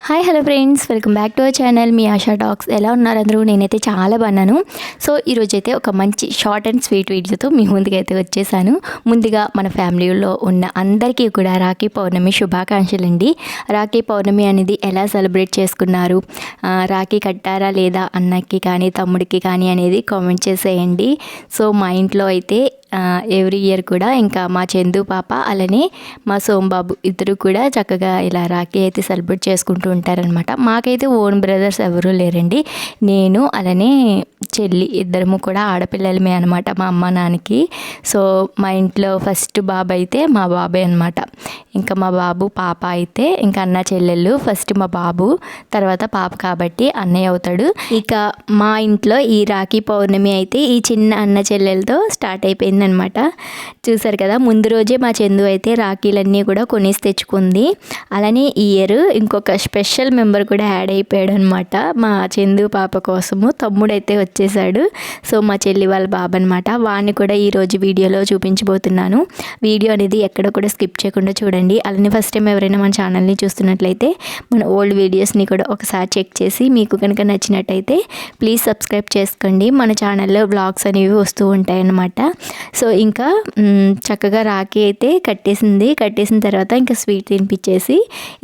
Hi hello friends, welcome back to our channel me ASHA talks. ఎలా ఉన్నారు అందరూ? నేనైతే చాలా బాగున్నాను. సో ఈరోజైతే ఒక మంచి షార్ట్ అండ్ స్వీట్ వీడియోతో మీ ముందుకైతే వచ్చేసాను. ముందుగా మన ఫ్యామిలీలో ఉన్న అందరికీ కూడా రాఖీ పౌర్ణమి శుభాకాంక్షలు అండి. రాఖీ పౌర్ణమి అనేది ఎలా సెలబ్రేట్ చేసుకున్నారు, రాఖీ కట్టారా లేదా అన్నకి కానీ తమ్ముడికి కానీ అనేది కామెంట్ చేసేయండి. సో మా ఇంట్లో అయితే ఎవ్రీ ఇయర్ కూడా ఇంకా మా చందు పాప అలానే మా సోంబాబు ఇద్దరు కూడా చక్కగా ఇలా రాఖీ అయితే సెలబ్రేట్ చేసుకుంటూ ఉంటారనమాట. మాకైతే ఓన్ బ్రదర్స్ ఎవరూ లేరండి. నేను అలానే చెల్లి ఇద్దరము కూడా ఆడపిల్లలమే అనమాట మా అమ్మ నాన్నకి. సో మా ఇంట్లో ఫస్ట్ బాబు అయితే మా బాబే అనమాట. ఇంకా మా బాబు పాప అయితే ఇంకా అన్న చెల్లెళ్ళు. ఫస్ట్ మా బాబు, తర్వాత పాప కాబట్టి అన్నయ్య అవుతాడు. ఇక మా ఇంట్లో ఈ రాఖీ పౌర్ణమి అయితే ఈ చిన్న అన్న చెల్లెలతో స్టార్ట్ అయిపోయిందనమాట. చూసారు కదా, ముందు రోజే మా చందు అయితే రాఖీలన్నీ కూడా కొనేసి తెచ్చుకుంది. అలానే ఈ ఇయర్ ఇంకొక స్పెషల్ మెంబర్ కూడా యాడ్ అయిపోయాడు అనమాట. మా చందు పాప కోసము తమ్ముడైతే వచ్చేసాడు. సో మా చెల్లి వాళ్ళ బాబు అనమాట. వాడిని కూడా ఈరోజు వీడియోలో చూపించబోతున్నాను. వీడియో అనేది ఎక్కడ కూడా స్కిప్ చేయకుండా చూడండి. అలానే ఫస్ట్ టైం ఎవరైనా మన ఛానల్ని చూస్తున్నట్లయితే మన ఓల్డ్ వీడియోస్ని కూడా ఒకసారి చెక్ చేసి మీకు కనుక నచ్చినట్టయితే ప్లీజ్ సబ్స్క్రైబ్ చేసుకోండి. మన ఛానల్లో వ్లాగ్స్ అనేవి వస్తూ ఉంటాయి అన్నమాట. సో ఇంకా చక్కగా రాఖీ అయితే కట్టేసిన తర్వాత ఇంకా స్వీట్ తినిపించేసి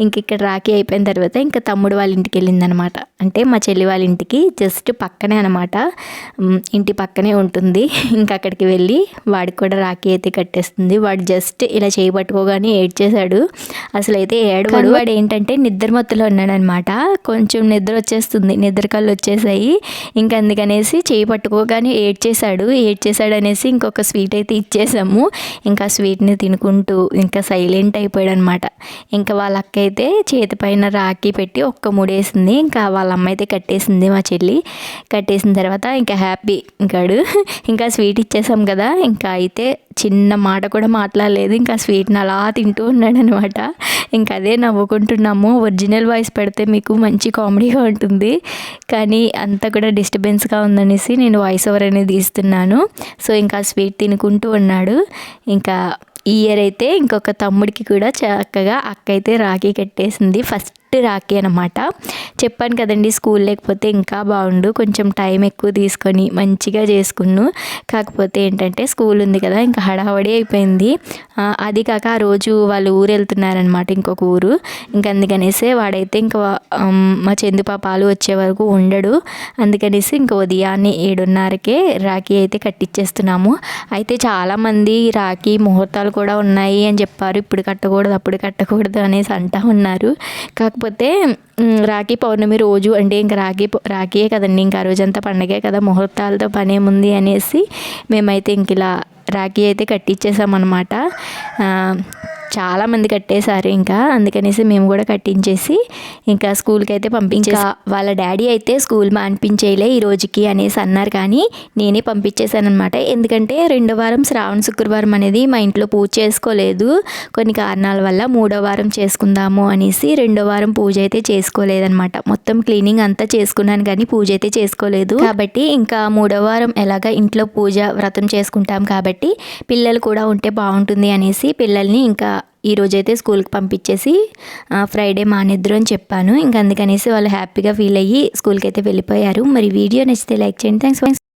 ఇంక ఇక్కడ రాఖీ అయిపోయిన తర్వాత ఇంకా తమ్ముడు వాళ్ళ ఇంటికి వెళ్ళిందనమాట. అంటే మా చెల్లి వాళ్ళ ఇంటికి జస్ట్ పక్కనే అనమాట, ఇంటి పక్కనే ఉంటుంది. ఇంకా అక్కడికి వెళ్ళి వాడికి కూడా రాఖీ అయితే కట్టేస్తుంది. వాడు జస్ట్ ఇలా చేయి పట్టుకోగానే ఏడ్చేశాడు. అసలు అయితే ఏడవాడు. వాడు ఏంటంటే నిద్ర మత్తులో ఉన్నాడనమాట. కొంచెం నిద్ర వచ్చేస్తుంది, నిద్ర కళ్ళు వచ్చేసాయి. ఇంకా అందుకనేసి చేయి పట్టుకోగానే ఏడ్చేశాడు అనేసి ఇంకొక స్వీట్ అయితే ఇచ్చేసాము. ఇంకా స్వీట్ని తినుకుంటూ ఇంకా సైలెంట్ అయిపోయాడు అనమాట. ఇంకా వాళ్ళ అక్క అయితే చేతి పైన రాఖీ పెట్టి ఒక్క ముడేసింది. ఇంకా వాళ్ళ అమ్మ అయితే కట్టేసింది. మా చెల్లి కట్టేసిన తర్వాత ఇంకా హ్యాపీ ఇంకాడు. ఇంకా స్వీట్ ఇచ్చేసాం కదా, ఇంకా అయితే చిన్న మాట కూడా మాట్లాడలేదు. ఇంకా స్వీట్ని అలా తింటూ ఉన్నాడు అనమాట. ఇంకా అదే నవ్వుకుంటున్నాము. ఒరిజినల్ వాయిస్ పెడితే మీకు మంచి కామెడీగా ఉంటుంది, కానీ అంతా కూడా డిస్టర్బెన్స్గా ఉందనేసి నేను వాయిస్ ఓవర్ అనేది తీస్తున్నాను. సో ఇంకా స్వీట్ తినుకుంటూ ఉన్నాడు. ఇంకా ఈ ఇయర్ అయితే ఇంకొక తమ్ముడికి కూడా చక్కగా అక్క అయితే రాఖీ కట్టేసింది. ఫస్ట్ రాఖీ అనమాట. చెప్పాను కదండి, స్కూల్ లేకపోతే ఇంకా బాగుండు, కొంచెం టైం ఎక్కువ తీసుకొని మంచిగా చేసుకున్నాను. కాకపోతే ఏంటంటే స్కూల్ ఉంది కదా, ఇంకా హడావడి అయిపోయింది. అది కాక ఆ రోజు వాళ్ళు ఊరు వెళ్తున్నారనమాట, ఇంకొక ఊరు. ఇంకా అందుకనేసి వాడైతే ఇంకా మా చందు పాపాలు వచ్చే వరకు ఉండడు. అందుకనేసి ఇంకా ఉదయాన్నే 7:30కే రాఖీ అయితే కట్టించేస్తున్నాము. అయితే చాలామంది రాఖీ ముహూర్తాలు కూడా ఉన్నాయి అని చెప్పారు. ఇప్పుడు కట్టకూడదు, అప్పుడు కట్టకూడదు అనేసి అంటూ ఉన్నారు. కాకపోతే రాఖీ పౌర్ణమి రోజు అంటే ఇంకా రాఖీయే కదండి, ఇంకా ఆ రోజంతా పండగే కదా, ముహూర్తాలతో పనేముంది అనేసి మేమైతే ఇంక ఇలా రాఖీ అయితే కట్టించేసామన్నమాట. చాలామంది కట్టేశారు. ఇంకా అందుకనేసి మేము కూడా కట్టించేసి ఇంకా స్కూల్కి అయితే పంపించేసి, వాళ్ళ డాడీ అయితే స్కూల్ మానిపించేయలే ఈ రోజుకి అనేసి అన్నారు, కానీ నేనే పంపించేశాను అనమాట. ఎందుకంటే 2వ వారం శ్రావణ శుక్రవారం అనేది మా ఇంట్లో పూజ చేసుకోలేదు కొన్ని కారణాల వల్ల. 3వ వారం చేసుకుందాము అనేసి 2వ వారం పూజ అయితే చేసుకోలేదన్నమాట. మొత్తం క్లీనింగ్ అంతా చేసుకున్నాను కానీ పూజ అయితే చేసుకోలేదు. కాబట్టి ఇంకా 3వ వారం ఎలాగా ఇంట్లో పూజ వ్రతం చేసుకుంటాం కాబట్టి పిల్లలు కూడా ఉంటే బాగుంటుంది అనేసి పిల్లల్ని ఇంకా ఈరోజైతే స్కూల్కి పంపించేసి ఫ్రైడే మానేద్దరు అని చెప్పాను. ఇంకా అందుకనేసి వాళ్ళు హ్యాపీగా ఫీల్ అయ్యి స్కూల్కి అయితే వెళ్ళిపోయారు. మరి వీడియో నచ్చితే లైక్ చేయండి. థ్యాంక్స్.